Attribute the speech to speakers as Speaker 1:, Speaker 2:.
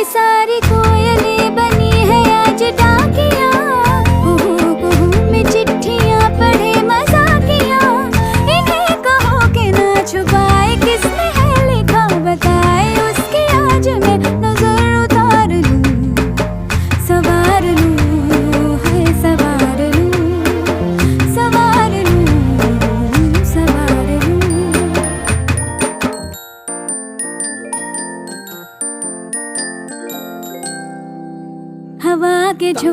Speaker 1: ये सारी कोयलें बनी है आज डाकिया, कुहू कुहू में चिट्ठियां पढ़े मजाकिया। इन्हें कहो कि ना छुपाए किसने है लिखा बताए, उसकी आज मैं नजर उतार लूं, सवार लूं, है सवार लूं, सवार लूं, सवार लूं। हवा के झोंके